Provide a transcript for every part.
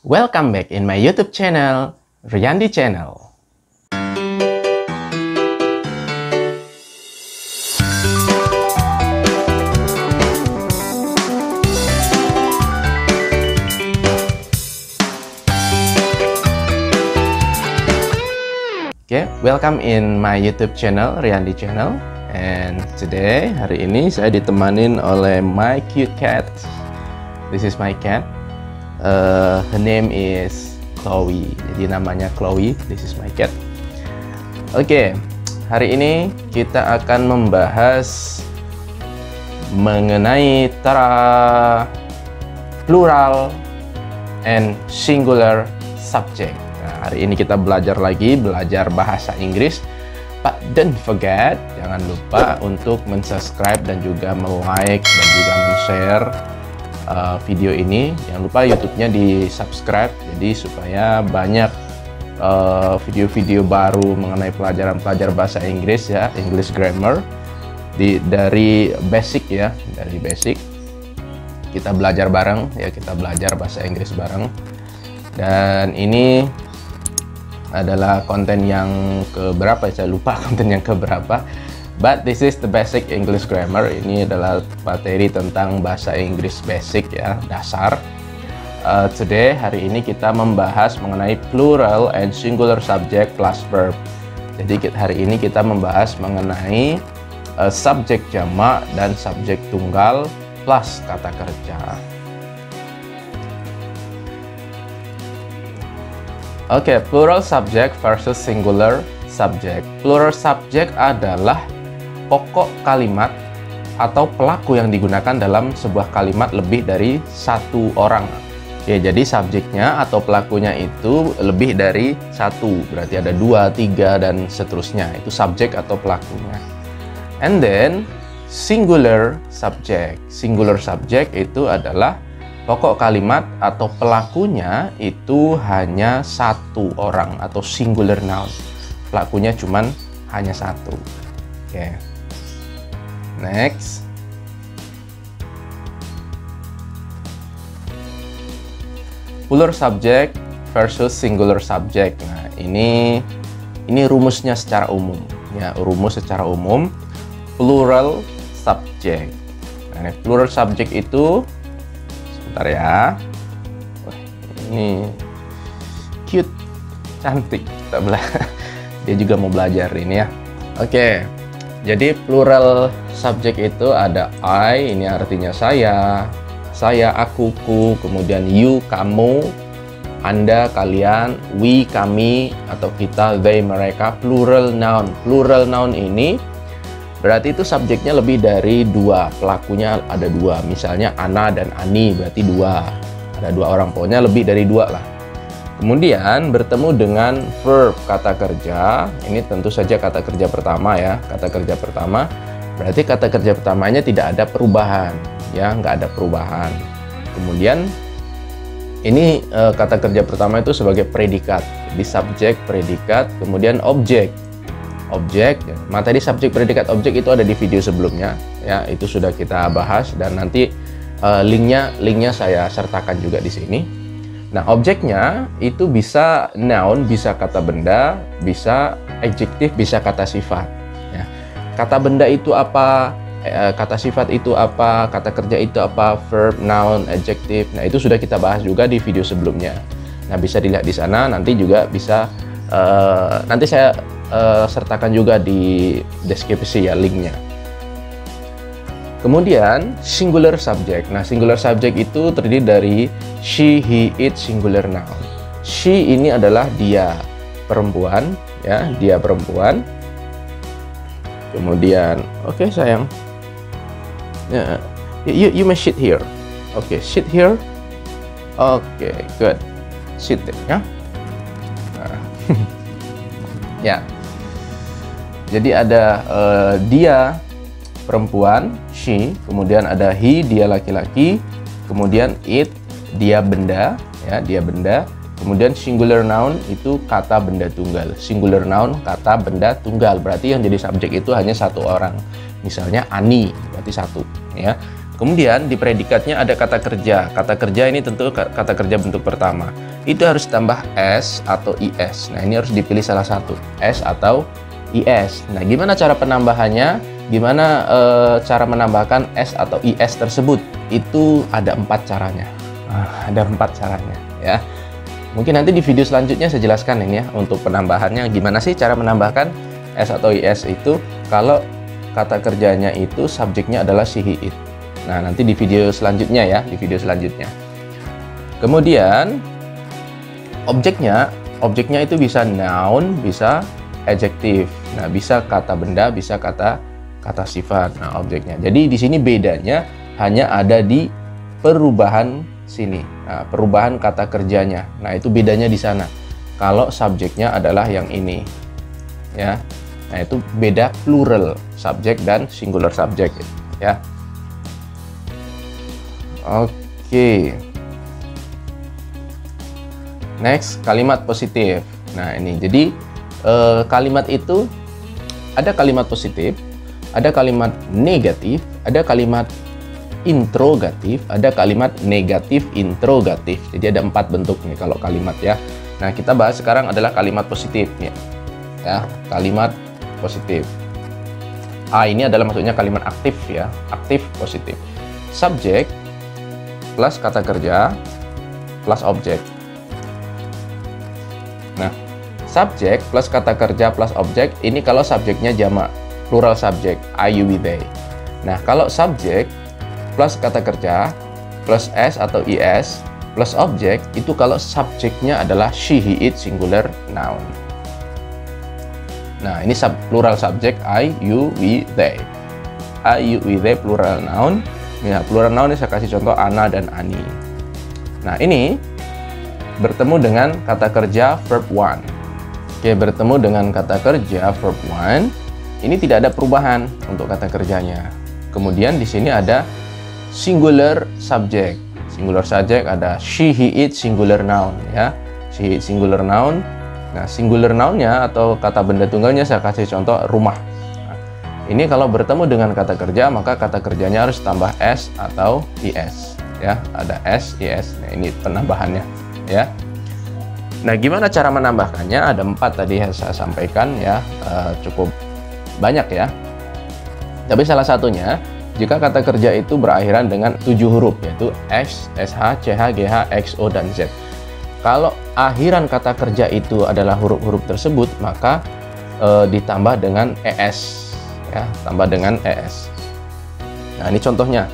Welcome back in my YouTube channel, Riyandi Channel. Okay, welcome in my YouTube channel, Riyandi Channel. And today, hari ini saya ditemanin oleh my cute cat. This is my cat. Her name is Chloe. Jadi namanya Chloe. This is my cat. Oke, hari ini kita akan membahas mengenai plural and singular subject. Nah, hari ini kita belajar bahasa Inggris. But don't forget, jangan lupa untuk mensubscribe dan juga like dan juga share video ini. Jangan lupa YouTube-nya di subscribe, jadi supaya banyak video-video baru mengenai pelajaran bahasa Inggris ya, English grammar dari basic ya, dari basic kita belajar bareng ya, kita belajar bahasa Inggris bareng. Dan ini adalah konten yang keberapa, saya lupa konten yang keberapa, but this is the basic English grammar. Ini adalah materi tentang bahasa Inggris basic ya, dasar. Today, hari ini kita membahas mengenai plural and singular subject plus verb. Jadi hari ini kita membahas mengenai subjek jamak dan subjek tunggal plus kata kerja. Oke, plural subject versus singular subject. Plural subject adalah pokok kalimat atau pelaku yang digunakan dalam sebuah kalimat lebih dari satu orang. Ya, jadi subjeknya atau pelakunya itu lebih dari satu. Berarti ada 2, 3, dan seterusnya. Itu subjek atau pelakunya. And then, singular subject. Singular subject itu adalah pokok kalimat atau pelakunya itu hanya satu orang atau singular noun. Pelakunya cuman hanya satu. Oke. Next. Plural subject versus singular subject. Nah, ini rumusnya secara umum ya, rumus secara umum plural subject. Nah, plural subject itu bentar ya. Wah, ini cute, cantik. Dia juga mau belajar ini ya. Oke. Jadi plural subject itu ada I, ini artinya saya, akuku, kemudian you, kamu, Anda, kalian, we, kami, atau kita, they, mereka. Plural noun. Plural noun ini berarti itu subjeknya lebih dari dua, pelakunya ada dua. Misalnya Ana dan Ani, berarti dua. Ada dua orang, pokoknya lebih dari dua lah. Kemudian bertemu dengan verb, kata kerja. Ini tentu saja kata kerja pertama ya. Kata kerja pertama, berarti kata kerja pertamanya tidak ada perubahan. Ya, nggak ada perubahan. Kemudian ini kata kerja pertama itu sebagai predikat. Di subjek, predikat, kemudian objek. Objek, materi subjek, predikat, objek itu ada di video sebelumnya ya, itu sudah kita bahas dan nanti linknya saya sertakan juga di sini. Nah, objeknya itu bisa noun, bisa kata benda, bisa adjektif, bisa kata sifat ya. Kata benda itu apa, kata sifat itu apa, kata kerja itu apa, verb, noun, adjektif. Nah, itu sudah kita bahas juga di video sebelumnya. Nah, bisa dilihat di sana, nanti juga bisa nanti saya sertakan juga di deskripsi ya, linknya. Kemudian singular subject. Nah, singular subject itu terdiri dari she, he, it, singular noun. She ini adalah dia, perempuan ya, dia perempuan. Kemudian oke, sayang, you may sit here. Oke, sit here. Oke, good, sit there ya. Nah. Ya, jadi ada dia perempuan, she, kemudian ada he, dia laki-laki, kemudian it, dia benda ya, dia benda, kemudian singular noun itu kata benda tunggal. Singular noun kata benda tunggal, berarti yang jadi subjek itu hanya satu orang. Misalnya Ani, berarti satu ya. Kemudian di predikatnya ada kata kerja. Kata kerja ini tentu kata kerja bentuk pertama. itu harus tambah S atau IS. Nah, ini harus dipilih salah satu, S atau IS. Nah, gimana cara penambahannya? Gimana cara menambahkan S atau IS tersebut? Itu ada 4 caranya. Ada 4 caranya ya. Mungkin nanti di video selanjutnya saya jelaskan ini ya, untuk penambahannya gimana sih cara menambahkan S atau IS itu kalau kata kerjanya itu subjeknya adalah she, he, it. Nah, nanti di video selanjutnya ya, di video selanjutnya. Kemudian objeknya itu bisa noun, bisa adjective. Nah, bisa kata benda, bisa kata sifat. Nah, objeknya. Jadi di sini bedanya hanya ada di perubahan sini. Nah, perubahan kata kerjanya. Nah, itu bedanya di sana. Kalau subjeknya adalah yang ini. Ya. Nah, itu beda plural subjek dan singular subjek ya. Oke. Next, kalimat positif. Nah, ini jadi kalimat itu ada kalimat positif, ada kalimat negatif, ada kalimat interrogatif, ada kalimat negatif interrogatif. Jadi ada 4 bentuk nih kalau kalimat ya. Nah, kita bahas sekarang adalah kalimat positif ya. Ya, kalimat positif. Ini adalah maksudnya kalimat aktif ya, aktif positif. Subjek plus kata kerja plus objek. Nah, subjek plus kata kerja plus objek ini kalau subjeknya jamak, plural subjek, I, you, we, they. Nah, kalau subjek plus kata kerja plus S atau IS plus objek itu kalau subjeknya adalah she, he, it, singular noun. Nah, ini plural subjek I, you, we, they. I, you, we, they plural noun. Ya, plural noun ini saya kasih contoh Ana dan Ani. Nah, ini bertemu dengan kata kerja verb 1. Oke, bertemu dengan kata kerja verb 1. Ini tidak ada perubahan untuk kata kerjanya. Kemudian di sini ada singular subject. Singular subject ada she, he, it, singular noun ya. She, it, singular noun. Nah, singular nounnya atau kata benda tunggalnya saya kasih contoh rumah. Nah, ini kalau bertemu dengan kata kerja maka kata kerjanya harus tambah S atau IS ya. Ada S, IS. Nah, ini penambahannya ya. Nah, gimana cara menambahkannya? Ada 4 tadi yang saya sampaikan ya, cukup banyak ya. Tapi salah satunya jika kata kerja itu berakhiran dengan 7 huruf yaitu X, SH, CH, GH, XO, dan Z. Kalau akhiran kata kerja itu adalah huruf-huruf tersebut maka ditambah dengan ES ya, tambah dengan ES. Nah, ini contohnya.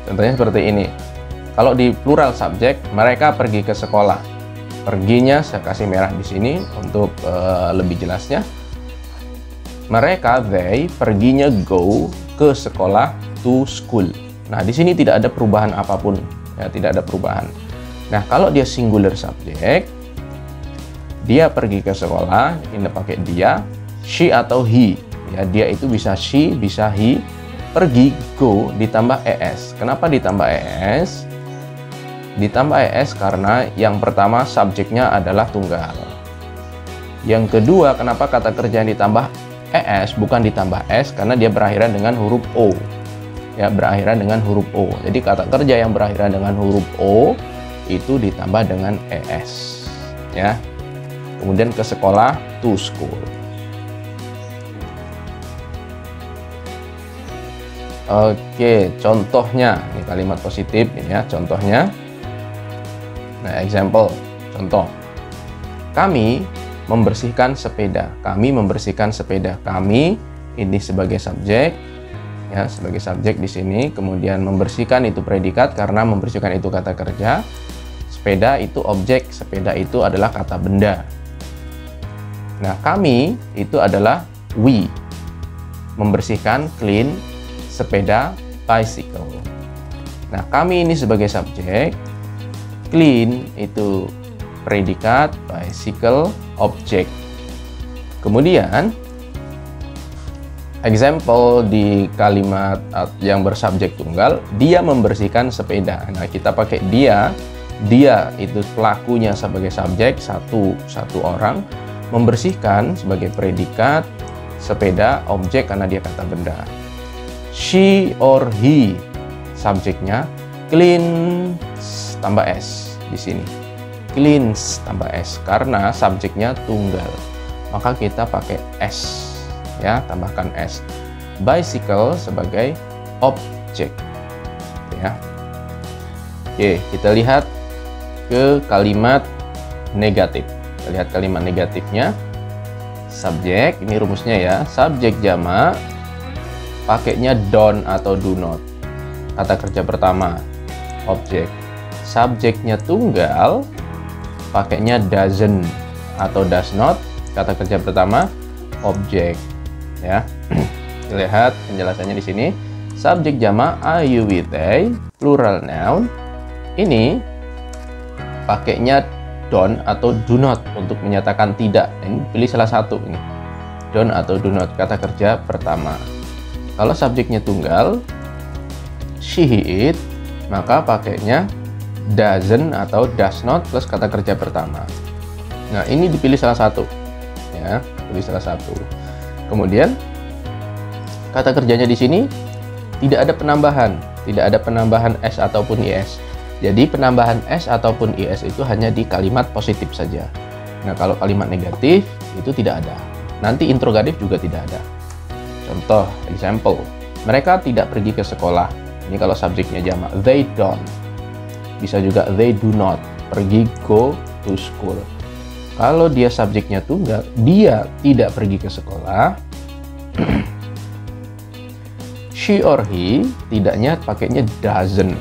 Contohnya seperti ini. Kalau di plural subjek, mereka pergi ke sekolah. Perginya saya kasih merah di sini untuk lebih jelasnya. Mereka, they, perginya go ke sekolah, to school. Nah, di sini tidak ada perubahan apapun, ya, tidak ada perubahan. Nah, kalau dia singular subject, dia pergi ke sekolah, ini pakai dia, she atau he. Ya, dia itu bisa she, bisa he. Pergi, go, ditambah ES. Kenapa ditambah ES? Ditambah ES karena yang pertama subjeknya adalah tunggal. Yang kedua, kenapa kata kerja yang ditambah ES bukan ditambah S karena dia berakhiran dengan huruf O. Ya, berakhiran dengan huruf O. Jadi kata kerja yang berakhiran dengan huruf O itu ditambah dengan ES. Ya. Kemudian ke sekolah, to school. Oke, contohnya ini kalimat positif ini ya, contohnya. Nah, example, contoh. Kami membersihkan sepeda. Kami membersihkan sepeda. Kami ini sebagai subjek ya, sebagai subjek di sini. Kemudian membersihkan itu predikat karena membersihkan itu kata kerja. Sepeda itu objek, sepeda itu adalah kata benda. Nah, kami itu adalah we. Membersihkan, clean sepeda, bicycle. Nah, kami ini sebagai subjek, clean itu predikat, bicycle, objek. Kemudian example di kalimat yang bersubjek tunggal, dia membersihkan sepeda. Nah, kita pakai dia. Dia itu pelakunya sebagai subjek, satu orang, membersihkan sebagai predikat, sepeda objek karena dia kata benda. She or he subjeknya, clean tambah S di sini. cleans tambah S karena subjeknya tunggal. Maka kita pakai S, ya, tambahkan S. Bicycle sebagai objek, ya. Oke, kita lihat ke kalimat negatif. Kita lihat kalimat negatifnya. Subjek, ini rumusnya ya. Subjek jamak pakainya don't atau do not. Kata kerja pertama objek. Subjeknya tunggal pakainya doesn't atau does not. Kata kerja pertama objek, ya. Lihat penjelasannya di sini. Subjek jamak I, you, we, they, plural noun ini pakainya don't atau do not untuk menyatakan tidak. Ini pilih salah satu ini. Don't atau do not, kata kerja pertama. Kalau subjeknya tunggal she, he, it, maka pakainya doesn't atau does not plus kata kerja pertama. Nah, ini dipilih salah satu, ya, pilih salah satu. Kemudian kata kerjanya di sini tidak ada penambahan s ataupun is. Jadi penambahan s ataupun is itu hanya di kalimat positif saja. Nah, kalau kalimat negatif itu tidak ada. Nanti interrogatif juga tidak ada. Contoh, example, mereka tidak pergi ke sekolah. Ini kalau subjeknya jamak, they don't. Bisa juga they do not, pergi, go to school. Kalau dia subjeknya tunggal, dia tidak pergi ke sekolah. She or he, tidaknya pakainya doesn't,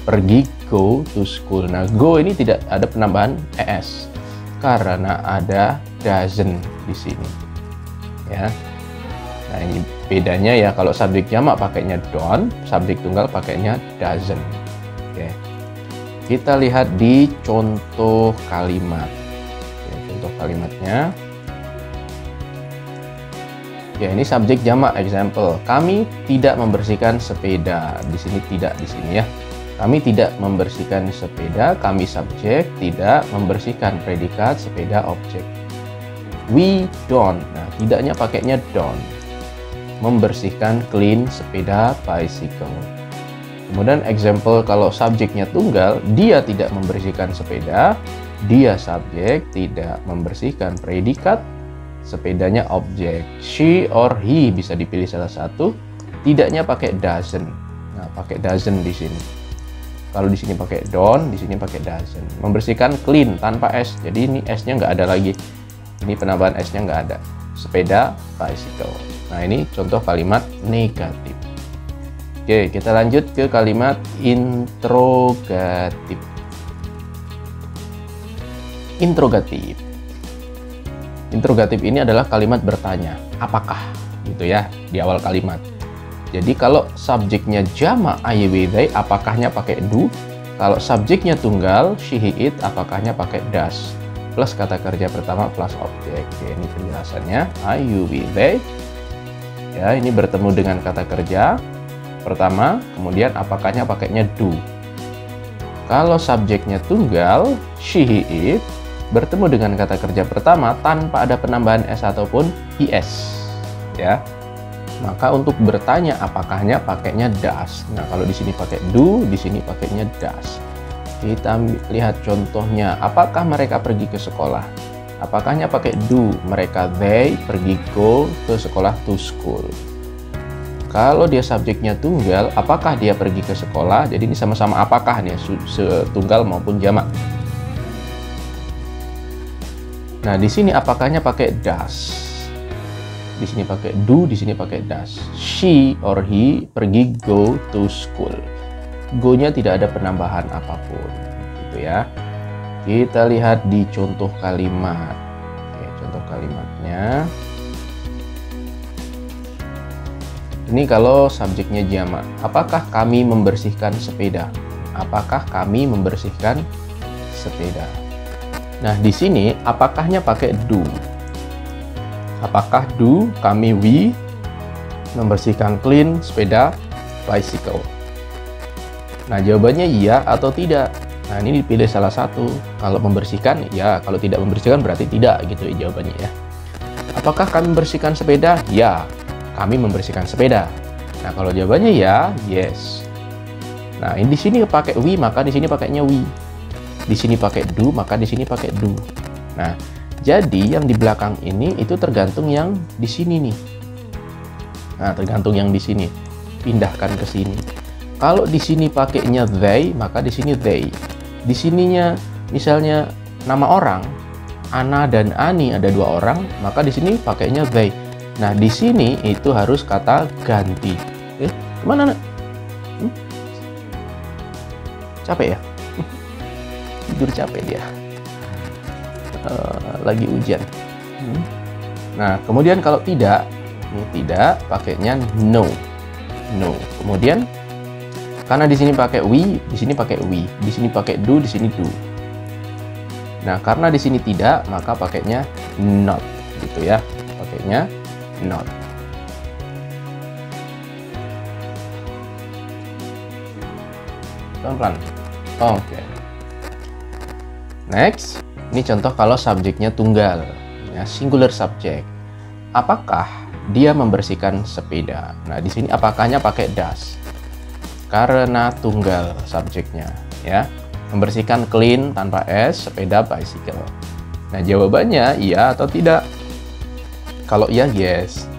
pergi, go to school. Nah, go ini tidak ada penambahan es karena ada doesn't di sini, ya. Nah, ini bedanya ya, kalau subjek jamak pakainya don't, subjek tunggal pakainya doesn't. Oke. Kita lihat di contoh kalimat. Oke, contoh kalimatnya. Ya, ini subjek jamak example. Kami tidak membersihkan sepeda. Di sini tidak, di sini ya. Kami tidak membersihkan sepeda, kami subjek, tidak membersihkan predikat, sepeda objek. We don't. Nah, tidaknya pakainya don't. Membersihkan clean sepeda bicycle. Kemudian example kalau subjeknya tunggal, dia tidak membersihkan sepeda, dia subjek, tidak membersihkan predikat, sepedanya objek. She or he bisa dipilih salah satu. Tidaknya pakai doesn't. Nah, pakai doesn't di sini. Kalau di sini pakai don't, di sini pakai doesn't. Membersihkan clean tanpa s. Jadi ini s-nya nggak ada lagi. Ini penambahan s-nya nggak ada. Sepeda bicycle. Nah, ini contoh kalimat negatif. Oke, kita lanjut ke kalimat interrogatif. Interrogatif. Interrogatif ini adalah kalimat bertanya, apakah, gitu ya, di awal kalimat. Jadi kalau subjeknya jamak I, we, they, apakahnya pakai do. Kalau subjeknya tunggal she, he, it, apakahnya pakai does. Plus kata kerja pertama plus objek. Oke, ini penjelasannya I, you, we, they. Ya, ini bertemu dengan kata kerja pertama, kemudian apakahnya pakainya do. Kalau subjeknya tunggal she, he, it, bertemu dengan kata kerja pertama tanpa ada penambahan s ataupun is, ya. Maka untuk bertanya apakahnya pakainya does. Nah, kalau di sini pakai do, di sini pakainya does. Kita lihat contohnya. Apakah mereka pergi ke sekolah? Apakahnya pakai do. Mereka they pergi go ke sekolah, to school. Kalau dia subjeknya tunggal, apakah dia pergi ke sekolah? Jadi ini sama-sama apakah nih, tunggal maupun jamak. Nah, di sini apakahnya pakai does. Di sini pakai do, di sini pakai does. She or he pergi go to school. Go-nya tidak ada penambahan apapun, gitu ya. Kita lihat di contoh kalimat. Oke, contoh kalimatnya. Ini kalau subjeknya jamak. Apakah kami membersihkan sepeda? Apakah kami membersihkan sepeda? Nah, di sini apakahnya pakai do. Apakah do, kami, we membersihkan clean sepeda bicycle? Nah, jawabannya iya atau tidak. Nah, ini dipilih salah satu. Kalau membersihkan, ya. Kalau tidak membersihkan berarti tidak, gitu ya jawabannya ya. Apakah kami membersihkan sepeda? Ya, kami membersihkan sepeda. Nah, kalau jawabannya ya, yes. Nah, ini di sini pakai we, maka di sini pakainya we. di sini pakai do, maka di sini pakai do. Nah, jadi yang di belakang ini itu tergantung yang di sini nih. Nah, tergantung yang di sini. Pindahkan ke sini. Kalau di sini pakainya they, maka di sini they. Di sininya misalnya nama orang, Ana dan Ani, ada 2 orang, maka di sini pakainya they. Nah, di sini itu harus kata ganti. Kemana, Nak? Capek ya? Tidur capek dia. Lagi hujan. Nah, kemudian kalau tidak, ini tidak, pakainya no. No. Kemudian karena di sini pakai we, di sini pakai we, di sini pakai do, di sini do. Nah, karena di sini tidak, maka pakainya not, gitu ya. Pakainya not. Pelan-pelan. Oke. Next. Ini contoh kalau subjeknya tunggal, ya, singular subject. Apakah dia membersihkan sepeda? Nah, di sini apakahnya pakai does. Karena tunggal subjeknya, ya. Membersihkan clean tanpa s, sepeda bicycle. Nah, jawabannya iya atau tidak. Kalau iya, yes.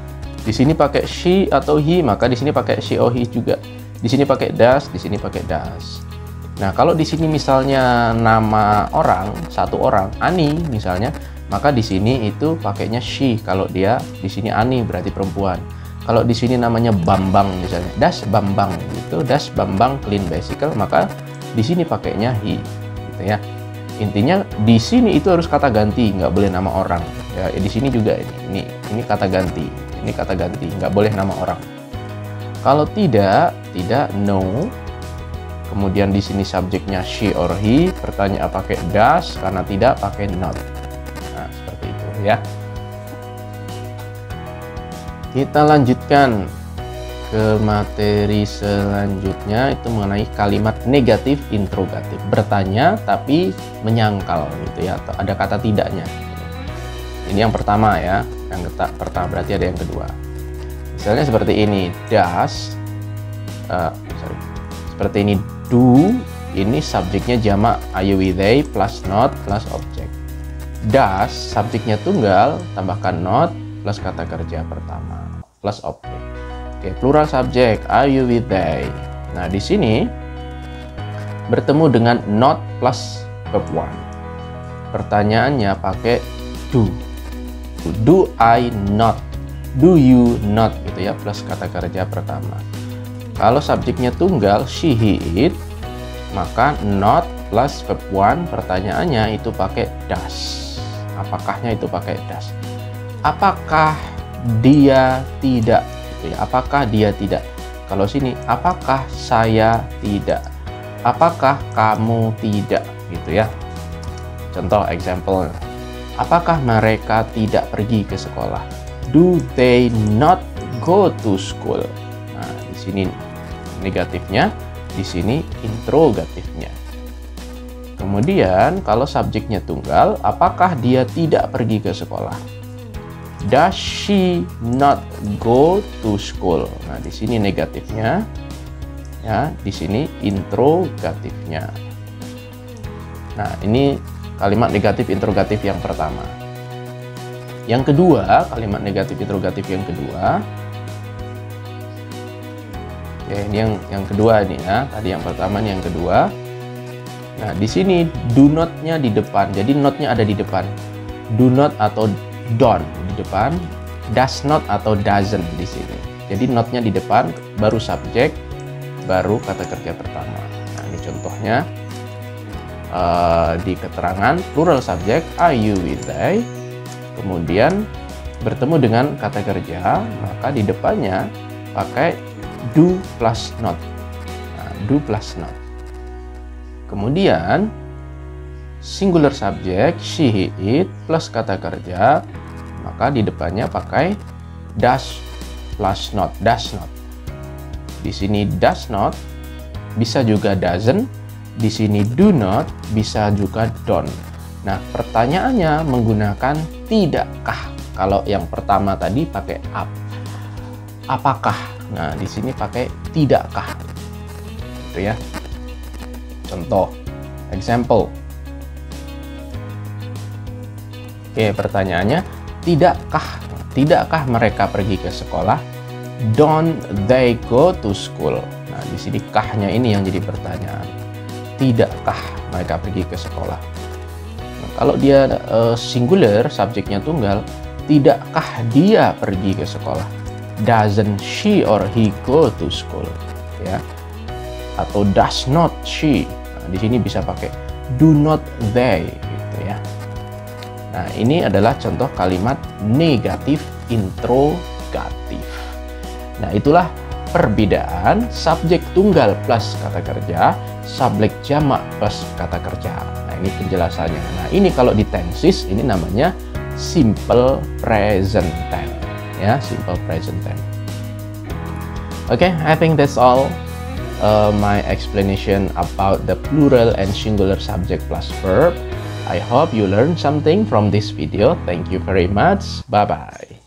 Di sini pakai she atau he, maka di sini pakai she or he juga. Di sini pakai does, di sini pakai does. Nah, kalau di sini misalnya nama orang, 1 orang, Ani misalnya, maka di sini itu pakainya she. Kalau dia di sini Ani berarti perempuan. Kalau di sini namanya Bambang misalnya, Das Bambang gitu, Das Bambang clean bicycle, maka di sini pakainya he, gitu ya. Intinya di sini itu harus kata ganti, nggak boleh nama orang. Ya, di sini juga ini kata ganti, ini kata ganti, nggak boleh nama orang. Kalau tidak no. Kemudian di sini subjeknya she or he, pertanyaan pakai does, karena tidak pakai not. Nah, seperti itu ya. Kita lanjutkan ke materi selanjutnya, itu mengenai kalimat negatif interrogatif. Bertanya tapi menyangkal gitu ya, atau ada kata tidaknya. Ini yang pertama ya, yang pertama berarti ada yang kedua. Misalnya seperti ini, does, seperti ini, do, ini subjeknya jamak I, you, we, they plus not plus object. Does, subjeknya tunggal, tambahkan not plus kata kerja pertama plus object. Oke, plural subjek I, you, we, they. Nah, di sini bertemu dengan not plus verb 1. Pertanyaannya pakai do. Do I not? Do you not? Gitu ya, plus kata kerja pertama. Kalau subjeknya tunggal, she, he, it, maka not plus verb 1, pertanyaannya itu pakai does. Apakahnya itu pakai does. Apakah dia tidak? Gitu ya. Apakah dia tidak? Kalau sini, apakah saya tidak? Apakah kamu tidak? Gitu ya. Contoh example. Apakah mereka tidak pergi ke sekolah? Do they not go to school? Nah, di sini negatifnya, di sini interrogatifnya. Kemudian kalau subjeknya tunggal, apakah dia tidak pergi ke sekolah? Does she not go to school? Nah, di sini negatifnya, ya, di sini interrogatifnya. Nah, ini kalimat negatif interrogatif yang pertama. Yang kedua, kalimat negatif interrogatif yang kedua. Ya, ini yang kedua nih ya. Tadi yang pertama, ini yang kedua. Nah, di sini do not-nya di depan. Jadi not-nya ada di depan. Do not atau don't di depan. Does not atau doesn't di sini. Jadi not-nya di depan, baru subjek, baru kata kerja pertama. Nah, ini contohnya di keterangan plural subjek I, you, we, they. Kemudian bertemu dengan kata kerja, maka di depannya pakai do plus not. Nah, do plus not. Kemudian singular subject she, he, it plus kata kerja, maka di depannya pakai does plus not. Does not. Di sini does not, bisa juga doesn't. Di sini do not, bisa juga don't. Nah, pertanyaannya menggunakan tidakkah. Kalau yang pertama tadi pakai up. Apakah? Nah, di sini pakai tidakkah. Gitu ya. Contoh, example. Oke, pertanyaannya, tidakkah mereka pergi ke sekolah? Don't they go to school? Nah, di sini kahnya ini yang jadi pertanyaan. Tidakkah mereka pergi ke sekolah? Nah, kalau dia singular, subjeknya tunggal, tidakkah dia pergi ke sekolah? Doesn't she or he go to school? Ya. Atau does not she? Nah, di sini bisa pakai do not they gitu ya. Nah, ini adalah contoh kalimat negatif interrogatif. Nah, itulah perbedaan subjek tunggal plus kata kerja, subjek jamak plus kata kerja. Nah, ini penjelasannya. Nah, ini kalau di tenses ini namanya simple present tense. Ya, simple present tense. Okay, I think that's all my explanation about the plural and singular subject plus verb. I hope you learned something from this video. Thank you very much. Bye-bye.